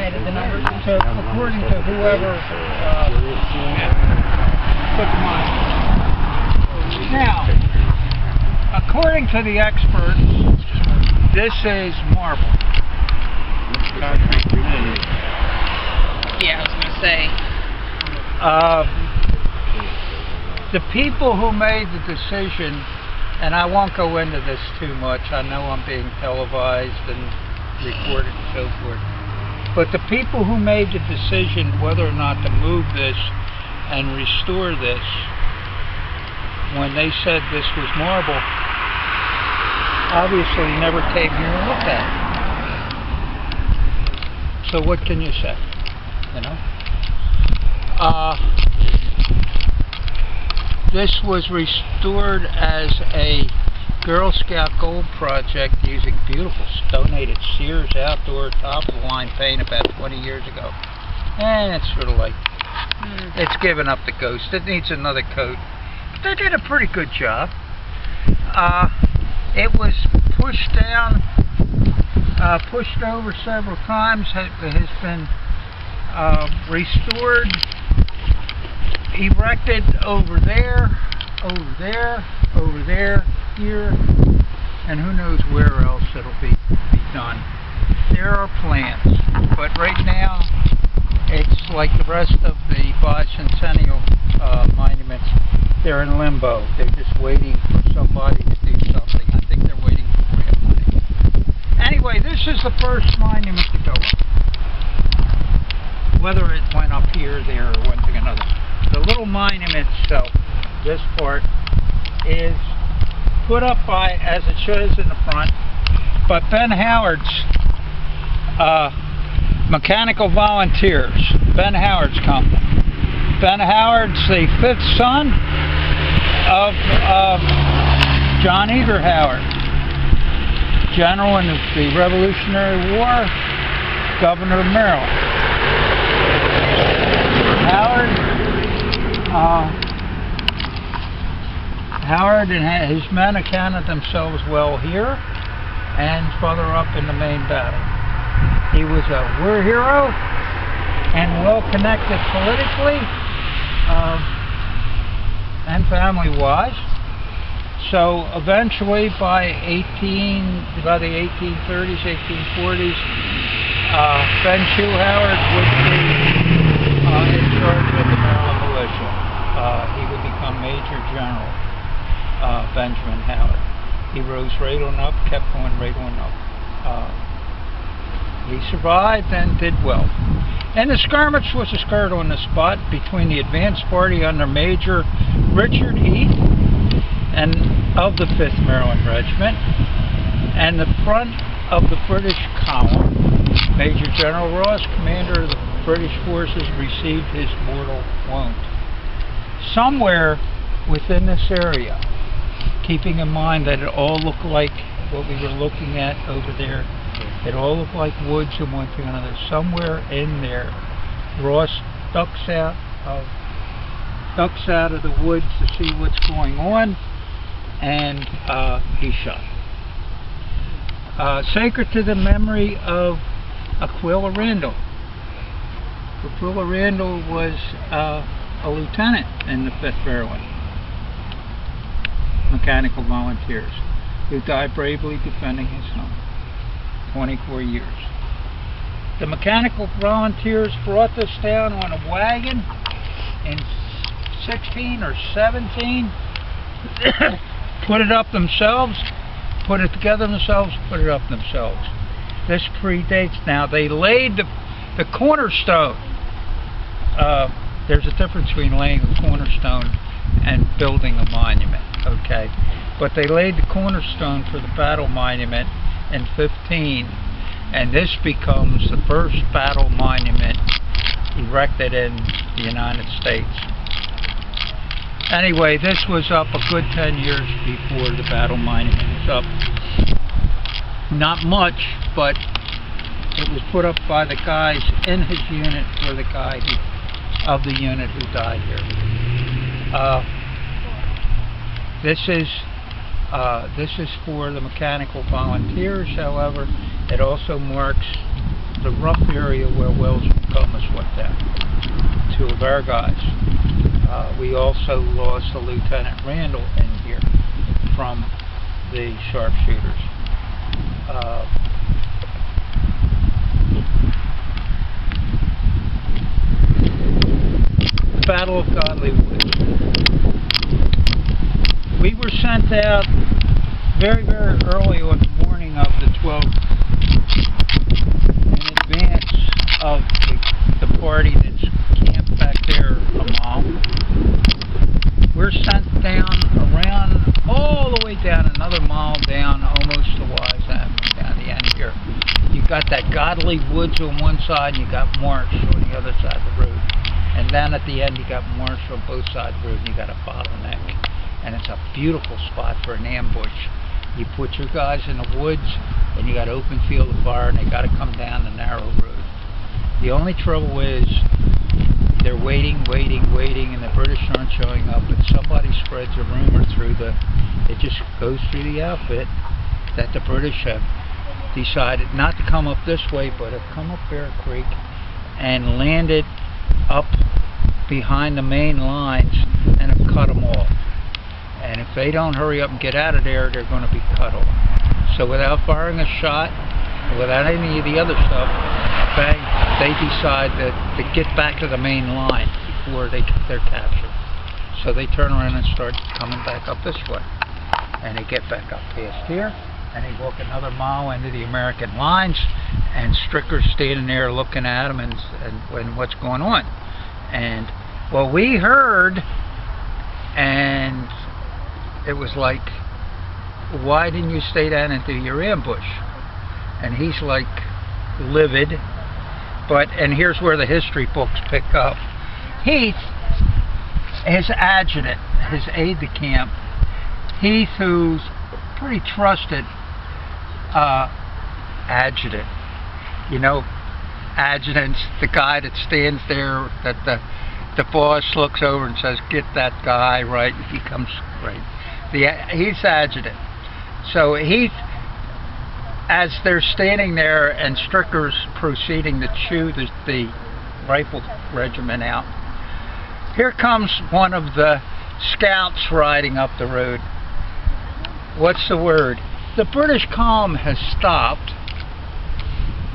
estimated the numbers? So according to whoever put the money. Now, according to the experts, this is marble. Yeah, I was going to say. The people who made the decision, and I won't go into this too much, I know I'm being televised and recorded and so forth, but the people who made the decision whether or not to move this and restore this, when they said this was marble, obviously never came here and looked at it. So what can you say? You know? This was restored as a Girl Scout Gold project using beautiful stonated Sears outdoor top-of-the-line paint about 20 years ago. And it's sort of like, it's given up the ghost. It needs another coat. But they did a pretty good job. It was pushed down, pushed over several times, has been restored, erected over there, here, and who knows where else it'll be done. There are plans, but right now it's like the rest of the bicentennial monuments. They're in limbo. They're just waiting for somebody to do something. I think they're waiting for grant money. Anyway, this is the first monument to go up. Whether it went up here, there, or one thing or another. The little monument itself, this part, is put up by, as it shows in the front, by Ben Howard's Mechanical Volunteers, Ben Howard's company. Ben Howard's the fifth son of John Eager Howard, general in the Revolutionary War, governor of Maryland. Howard and his men accounted themselves well here and further up in the main battle. He was a war hero and well connected politically and family-wise. So eventually by the 1830s, 1840s, Ben Chew Howard would be in charge of the Maryland militia. He would become Major General Benjamin Howard. He rose right on up, kept going right on up. He survived and did well. And the skirmish was occurred on the spot between the advance party under Major Richard Heath and of the 5th Maryland Regiment, and the front of the British column. Major General Ross, commander of the British forces, received his mortal wound. Somewhere within this area, keeping in mind that it all looked like what we were looking at over there, it all looked like woods and one thing or another. Somewhere in there, Ross ducks out of the woods to see what's going on, and he's shot. Sacred to the memory of Aquila Randall. Aquila Randall was a lieutenant in the 5th Maryland Mechanical Volunteers, who died bravely defending his home. 24 years. The Mechanical Volunteers brought this down on a wagon in 16 or 17, put it up themselves, put it together themselves, put it up themselves. This predates now. They laid the cornerstone. There's a difference between laying a cornerstone and building a monument, okay? But they laid the cornerstone for the battle monument in 15, and this becomes the first battle monument erected in the United States. Anyway, this was up a good 10 years before the battle monument was up. Not much, but it was put up by the guys in his unit for the guy of the unit who died here. This is This is for the mechanical volunteers, however. It also marks the rough area where Wells McComas went down. Two of our guys. We also lost a Lieutenant Randall in here from the sharpshooters. Battle of Godley Woods. We were sent out very, very early on the morning of the 12th in advance of the party that's camped back there a mile. We're sent down around, all the way down, another mile down, almost to Wise Avenue, down the end here. You got that Godley Woods on one side, and you got Marsh on the other side of the road. And then at the end, you got Marsh on both sides of the road, and you got a bottleneck. And it's a beautiful spot for an ambush. You put your guys in the woods, and you got open field of fire, and they got to come down the narrow road. The only trouble is, they're waiting, and the British aren't showing up, and somebody spreads a rumor through it just goes through the outfit that the British have decided not to come up this way, but have come up Bear Creek and landed up behind the main lines and have cut them off. And if they don't hurry up and get out of there, they're going to be cut off. So without firing a shot, without any of the other stuff, bang, they decide to get back to the main line before they're captured. So they turn around and start coming back up this way. And they get back up past here, and they walk another mile into the American lines, and Stricker's standing there looking at them and what's going on. And, well, we heard, and it was like, why didn't you stay down and do your ambush? And he's like livid. And here's where the history books pick up. Heath, his adjutant, his aide-de-camp, Heath, who's pretty trusted adjutant. You know, adjutant's the guy that stands there, that the boss looks over and says, get that guy, right? He comes, right. He's adjutant. So Heath, as they're standing there and Stricker's proceeding to chew the rifle regiment out, here comes one of the scouts riding up the road. What's the word? The British column has stopped,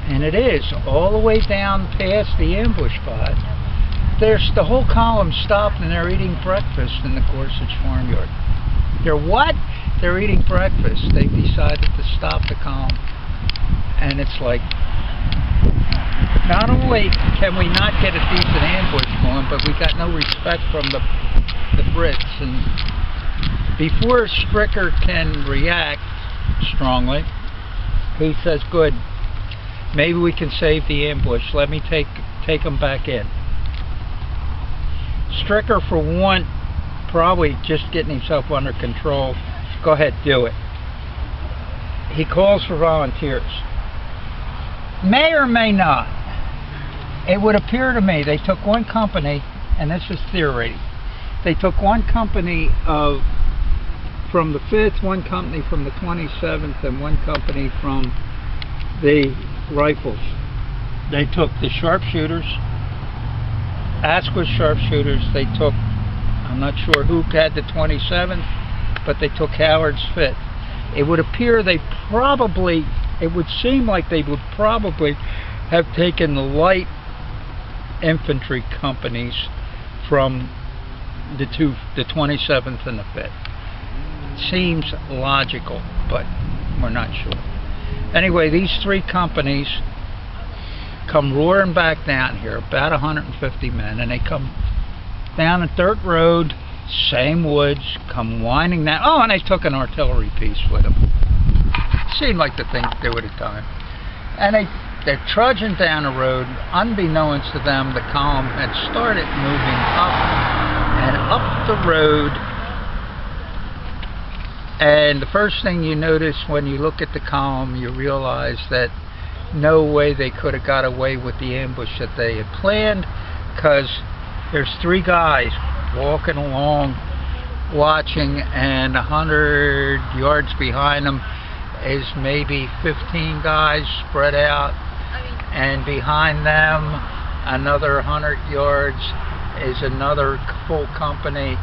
and it is all the way down past the ambush spot. There's the whole column stopped, and they're eating breakfast in the Gorsuch farmyard. They're what? They're eating breakfast. They've decided to stop the column. And it's like, not only can we not get a decent ambush going, but we got no respect from the Brits. And before Stricker can react strongly, he says, good, maybe we can save the ambush. Let me take them back in. Stricker, for one, probably just getting himself under control. Go ahead, do it. He calls for volunteers. May or may not. It would appear to me they took one company, and this is theory. They took one company from the 5th, one company from the 27th, and one company from the rifles. They took the sharpshooters, Asquith sharpshooters. They took, I'm not sure who had the 27th, but they took Howard's 5th. It would appear it would seem like they would probably have taken the light infantry companies from the 27th and the 5th. Seems logical, but we're not sure. Anyway, these three companies come roaring back down here, about 150 men, and they come down a dirt road, same woods, come winding down. Oh, and they took an artillery piece with them. Seemed like the thing to do at the time. And they're trudging down the road. Unbeknownst to them, the column had started moving up and up the road. And the first thing you notice when you look at the column, you realize that no way they could have got away with the ambush that they had planned, because there's three guys walking along watching, and 100 yards behind them is maybe 15 guys spread out, and behind them another 100 yards is another full company.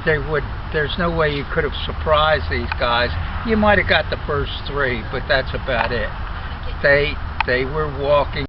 There's no way you could have surprised these guys. You might have got the first three, but that's about it. They were walking